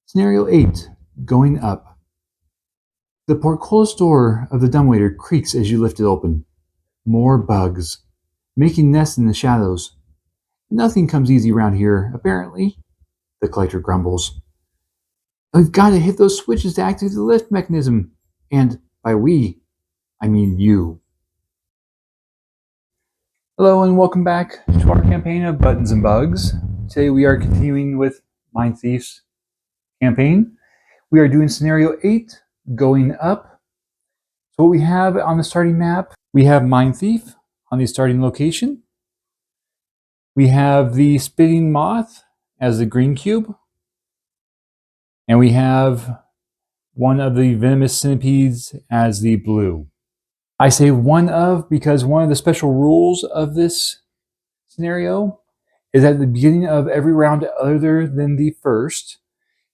Scenario 8, Going Up. The portcullis door of the dumbwaiter creaks as you lift it open. More bugs, making nests in the shadows. Nothing comes easy around here, apparently, the collector grumbles. We've got to hit those switches to activate the lift mechanism. And by we, I mean you. Hello and welcome back to our campaign of Buttons and Bugs. Today we are continuing with Mindtheif's campaign. We are doing scenario 8, Going Up. So what we have on the starting map, we have Mindtheif on the starting location. We have the spitting moth as the green cube. And we have one of the venomous centipedes as the blue. I say one of because one of the special rules of this scenario is at the beginning of every round other than the first,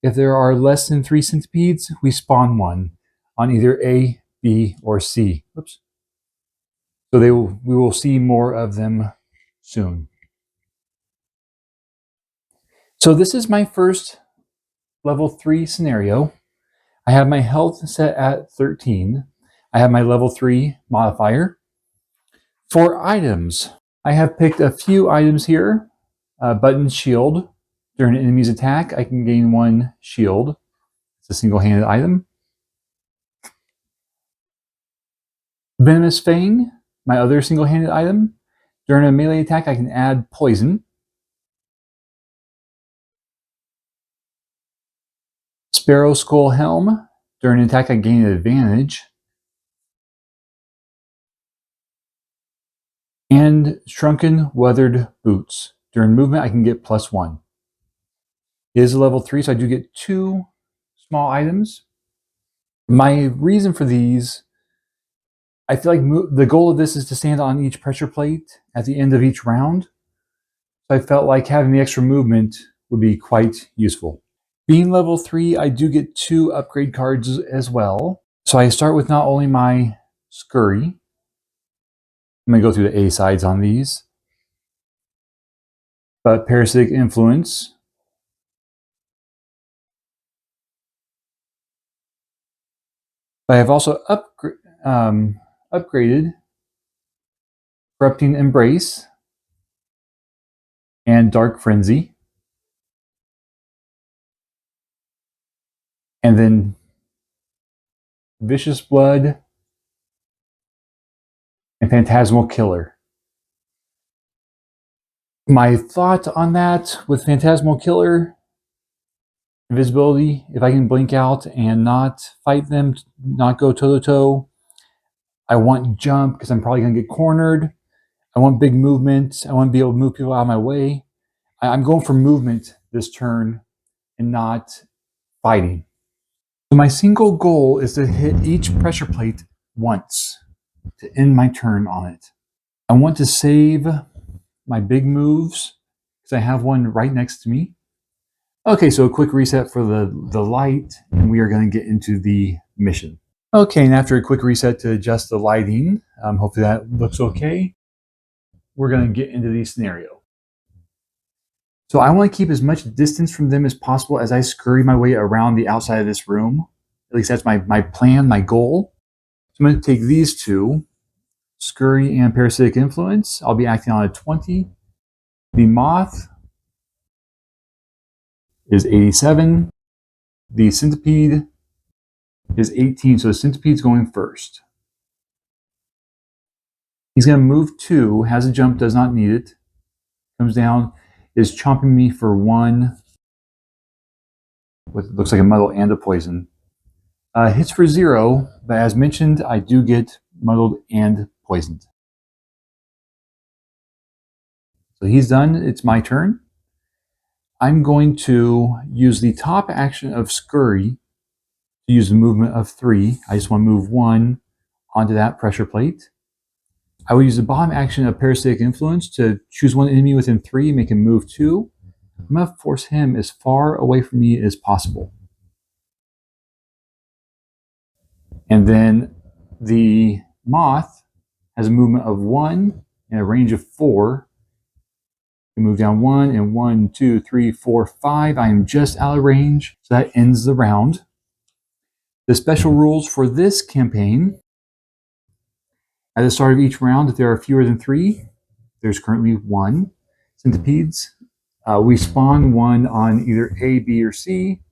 if there are less than 3 centipedes, we spawn one on either A, B, or C. Oops. So we will see more of them soon. So this is my first level 3 scenario. I have my health set at 13. I have my level 3 modifier. For items, I have picked a few items here. Button shield. During an enemy's attack, I can gain 1 shield. It's a single-handed item. Venomous Fang, my other single-handed item. During a melee attack, I can add poison. Sparrow Skull Helm. During an attack, I gain an advantage. And Shrunken Weathered Boots. During movement, I can get +1. It is a level 3, so I do get 2 small items. My reason for these, I feel like the goal of this is to stand on each pressure plate at the end of each round. So I felt like having the extra movement would be quite useful. Being level 3, I do get 2 upgrade cards as well. So I start with not only my Scurry. I'm going to go through the A sides on these. But Parasitic Influence. I have also upgraded Corrupting Embrace and Dark Frenzy. And then Vicious Blood and Phantasmal Killer. My thought on that with Phantasmal Killer, invisibility, if I can blink out and not fight them, not go toe-to-toe. I want jump because I'm probably going to get cornered. I want big movement. I want to be able to move people out of my way. I'm going for movement this turn and not fighting. So my single goal is to hit each pressure plate once to end my turn on it. I want to save my big moves because I have one right next to me. Okay, so a quick reset for the light, and we are going to get into the mission. Okay, and after a quick reset to adjust the lighting, hopefully that looks okay, we're going to get into the scenario. So I want to keep as much distance from them as possible as I scurry my way around the outside of this room. At least that's my plan, my goal. So I'm going to take these two, Scurry and Parasitic Influence. I'll be acting on a 20. The Moth is 87. The Centipede is 18, so the Centipede's going first. He's going to move 2, has a jump, does not need it. Comes down, is chomping me for 1 with looks like a muddle and a poison. Hits for 0, but as mentioned, I do get muddled and poisoned. So he's done, it's my turn. I'm going to use the top action of Scurry to use the movement of 3. I just want to move 1 onto that pressure plate. I will use the bottom action of Parasitic Influence to choose one enemy within 3, make him move 2. I'm going to force him as far away from me as possible. And then the Moth has a movement of 1 and a range of 4. We move down 1 and 1, 2, 3, 4, 5. I am just out of range, so that ends the round. The special rules for this campaign: at the start of each round, if there are fewer than 3, there's currently 1 centipedes. We spawn 1 on either A, B, or C.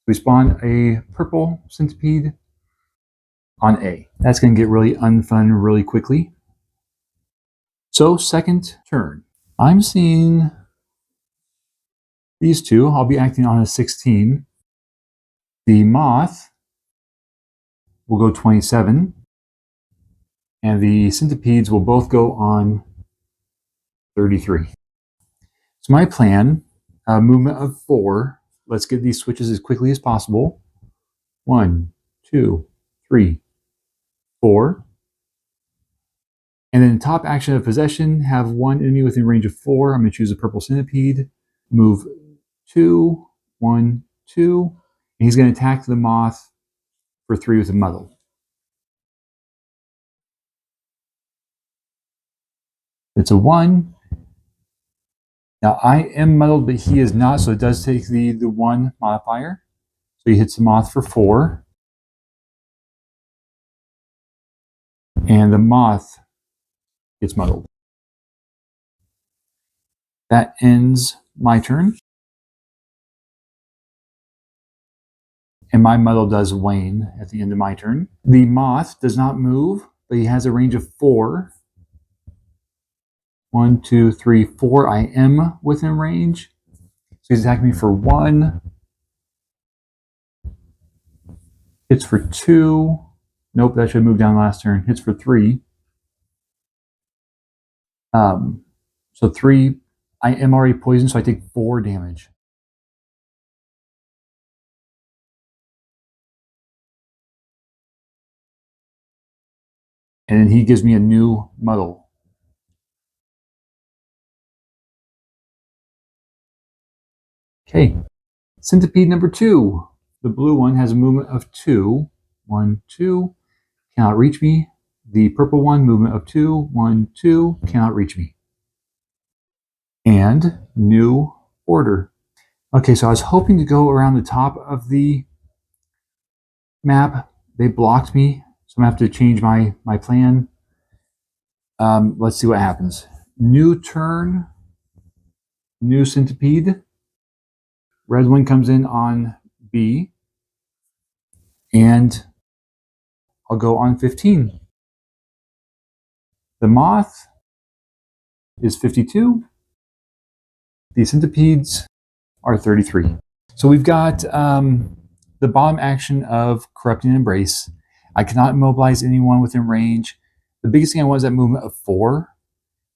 We spawn a purple centipede on A. That's going to get really unfun really quickly. So, second turn. I'm seeing these two. I'll be acting on a 16. The moth will go 27. And the centipedes will both go on 33. So my plan, movement of 4. Let's get these switches as quickly as possible. 1, 2, 3, 4. And then top action of possession, have 1 enemy within range of 4. I'm going to choose a purple centipede. Move 2, 1, 2. And he's going to attack the moth for 3 with a muddle. It's a 1. Now I am muddled, but he is not, so it does take the 1 modifier. So he hits the moth for 4. And the moth gets muddled. That ends my turn. And my muddle does wane at the end of my turn. The moth does not move, but he has a range of 4. 1, 2, 3, 4. I am within range. So he's attacking me for 1. Hits for 2. Nope, that should move down last turn. Hits for 3. So 3. I am already poisoned, so I take 4 damage. And then he gives me a new muddle. Okay. Centipede number 2. The blue one has a movement of 2. 1, 2. Cannot reach me. The purple one, movement of 2. 1, 2. Cannot reach me. And new order. Okay, so I was hoping to go around the top of the map. They blocked me, so I'm going to have to change my plan. Let's see what happens. New turn. New centipede. Red one comes in on B. And I'll go on 15. The moth is 52. The centipedes are 33. So we've got the bottom action of Corrupting Embrace. I cannot immobilize anyone within range. The biggest thing I want is that movement of 4.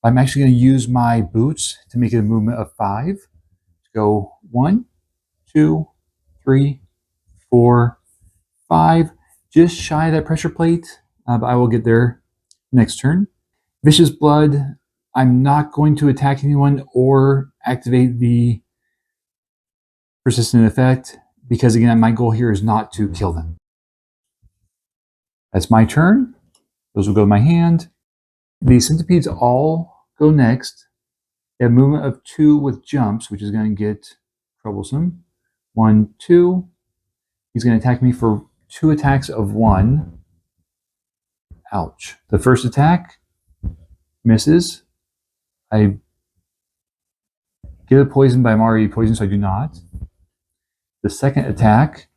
I'm actually going to use my boots to make it a movement of 5. Go 1, 2, 3, 4, 5. Just shy of that pressure plate, but I will get there next turn. Vicious Blood. I'm not going to attack anyone or activate the persistent effect because, again, my goal here is not to kill them. That's my turn. Those will go in my hand. The centipedes all go next. They have movement of 2 with jumps, which is going to get troublesome. 1, 2. He's going to attack me for 2 attacks of 1. Ouch. The first attack misses. I get a poison, but I'm already poisoned, so I do not. The second attack,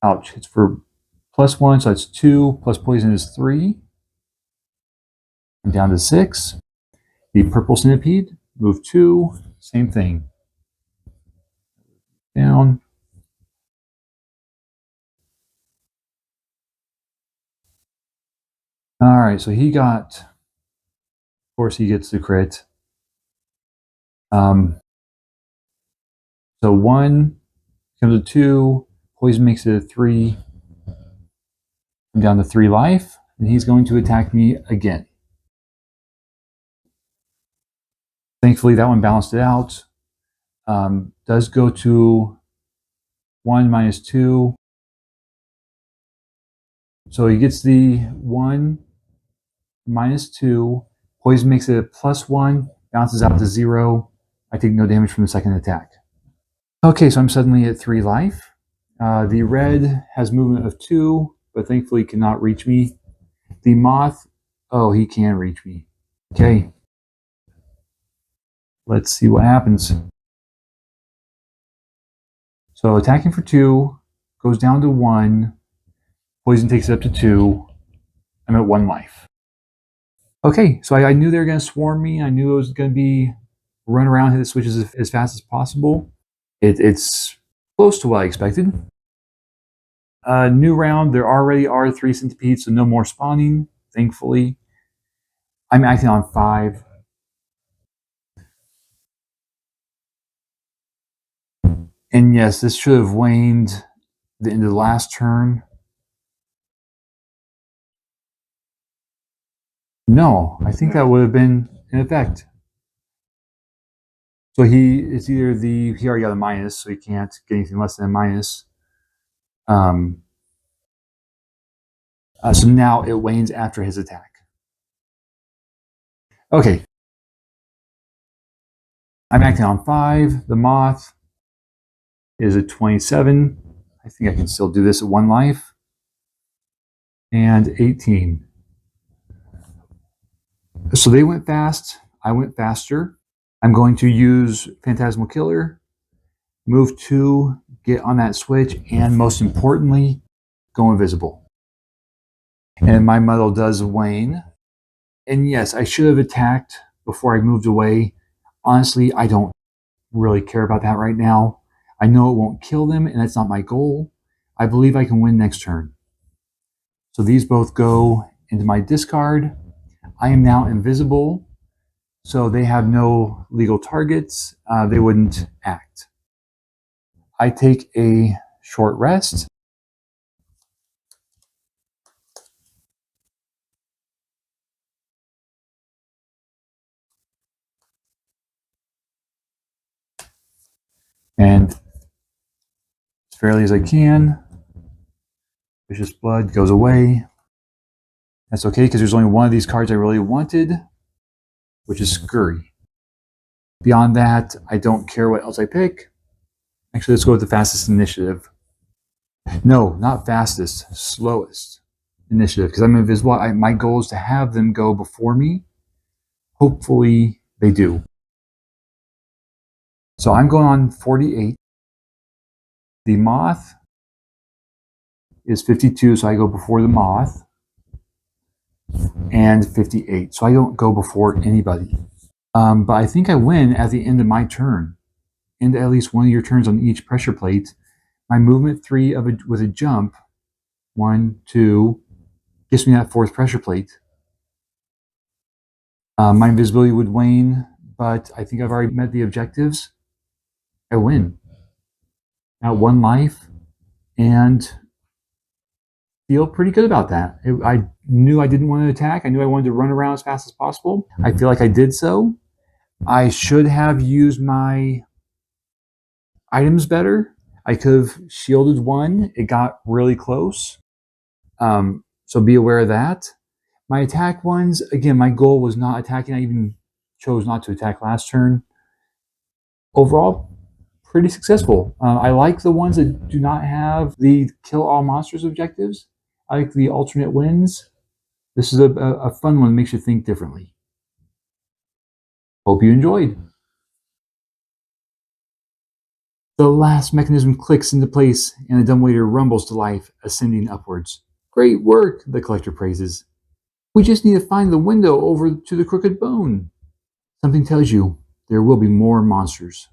ouch, it's for +1, so that's 2, plus poison is 3. I'm down to 6. The purple centipede, move 2, same thing. Down. All right, so he got, of course, he gets the crit. So 1 becomes a 2, poison makes it a 3. I'm down to 3 life, and he's going to attack me again. Thankfully, that one balanced it out. Does go to 1 minus 2. So he gets the 1 minus 2. Poison makes it a +1. bounces out to 0. I take no damage from the second attack. Okay, so I'm suddenly at 3 life. The red has movement of 2, but thankfully cannot reach me. The moth, oh, he can reach me. Okay. Let's see what happens. So attacking for 2, goes down to 1. Poison takes it up to 2. I'm at 1 life. Okay, so I knew they were going to swarm me. I knew it was going to be run around, hit the switches as fast as possible. It's close to what I expected. New round, there already are 3 centipedes, so no more spawning, thankfully. I'm acting on 5. And yes, this should have waned the end of the last turn. No, I think that would have been in effect. So it's either he already got a minus, so he can't get anything less than a minus. So now it wanes after his attack. Okay. I'm acting on 5. The moth is a 27. I think I can still do this at 1 life. And 18. So they went fast. I went faster. I'm going to use Phantasmal Killer, move 2, get on that switch, and most importantly, go invisible. And my muddle does wane. And yes, I should have attacked before I moved away. Honestly, I don't really care about that right now. I know it won't kill them, and that's not my goal. I believe I can win next turn. So these both go into my discard. I am now invisible, so they have no legal targets. They wouldn't act. I take a short rest. And as fairly as I can, Vicious Blood goes away. That's okay, because there's only one of these cards I really wanted, which is Scurry. Beyond that, I don't care what else I pick. Actually, let's go with the fastest initiative. No, not fastest, slowest initiative, because I'm invisible. My goal is to have them go before me. Hopefully, they do. So I'm going on 48. The moth is 52, so I go before the moth. And 58, so I don't go before anybody. But I think I win at the end of my turn. End at least one of your turns on each pressure plate. My movement 3 with a jump, 1, 2, gives me that 4th pressure plate. My invisibility would wane, but I think I've already met the objectives. I win. Now 1 life, and feel pretty good about that. I knew I didn't want to attack. I knew I wanted to run around as fast as possible. I feel like I did so. I should have used my items better. I could have shielded 1. It got really close. So be aware of that. My attack ones, again, my goal was not attacking. I even chose not to attack last turn. Overall, pretty successful. I like the ones that do not have the kill all monsters objectives. I like the alternate wins. This is a fun one, makes you think differently. Hope you enjoyed. The last mechanism clicks into place, and the dumbwaiter rumbles to life, ascending upwards. Great work, the collector praises. We just need to find the window over to the crooked bone. Something tells you there will be more monsters.